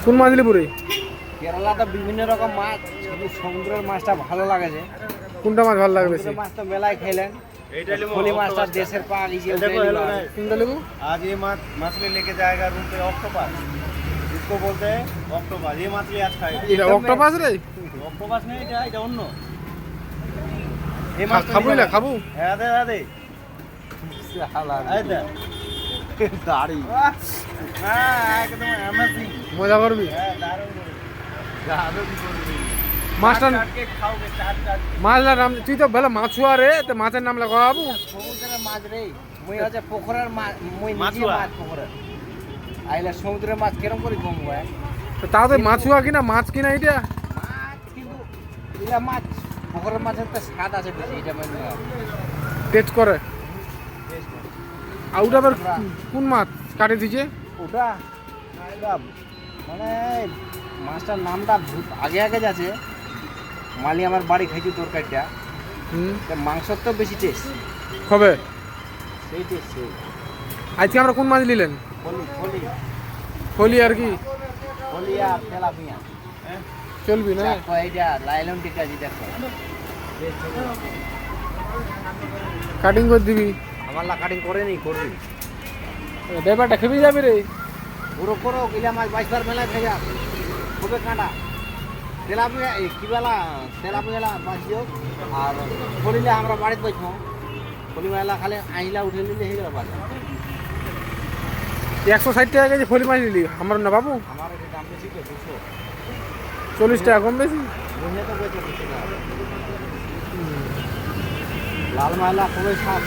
কোন মাছ নিলি পুরে? কেরালাতে বিভিন্ন রকম মাছ, কিন্তু সমুদ্রের মাছটা ভালো লাগে যে। কোনটা মাছ ভালো লাগে বেশি? সমুদ্রের মাছ তো মেলায় খেলেন, ফলি মাছটা দেশের পাক কোনটা লেবু? आज ये मछली लेके जाएगा रूम पे ऑक्टोपस, इसको बोलते हैं ऑक्टोपस। ये मछली आज खाएगा। এটা অক্টোপাস রে? ऑक्टोपस नहीं, এটা অন্য। ये খাবো না খাবো? হ্যাঁ দে দে এই দে দাড়ি হ্যাঁ একদম অ্যামেজিং। মজা করবি? হ্যাঁ দারুণ দারুণ করবি। মাছটা চাটকে খাওগে চাট চাট। মাছটার নাম তুই তো ভালো মাছুয়া রে, তো মাছের নাম লাগাবো। সমুদ্রের মাছ রে, মুই হচ্ছে পুকুরের মাছ, মুই নিজে মাছুয়া। মাছ পুকুরের আইলে সমুদ্রের মাছ কিরম করে কম হয় তো তাও তো মাছুয়া কিনা মাছ কিনা এটা? মাছ, কিন্তু এগুলা মাছ পুকুরের মাছের তো স্বাদ আছে বেশি, এটা মানে টেস্ট করে। আর ওটা আবার কোন মাছ কাটে দিছে? ওটা এটা মানে মাছটার নামটা আগে আগে যাচ্ছে। মালি আমার বাড়ি খাইছি তরকারিটা, মাংসর তো বেশি টেস্ট, হবে সেই টেস্ট সেই আজকে আমরা কোন মাছ নিলেন? ফলি ফলি ফলি আর কি ফলি আর তেলাপিয়া। চলবি না? দেখো এইটা লাইলন টিকা যেটা কাটিং করে দিবি? আমার লা কাটিং করে নি, করবি ড্রাইভারটা খেপে যাবে রে। পুরো করো ইলা মাছ 22 বার মেলায় ভেজা খুবই কাঁটা। তেলাপিয়া কি বেলা তেলাপিয়া বাঁচিও, আর ফলিলে আমরা বাড়িতে বসবো, ফলি মেলা খালি আইলা উঠে নিলে হয়ে গেল বাজার। 160 টাকা কেজি ফলি মাছ নিলি, আমার না বাবু আমার এটা দাম বেশি তো 200, 40 টাকা কম বেশি। বুঝলে তো বলছে 200 টাকা। লাল মালা খুবই স্বাদ।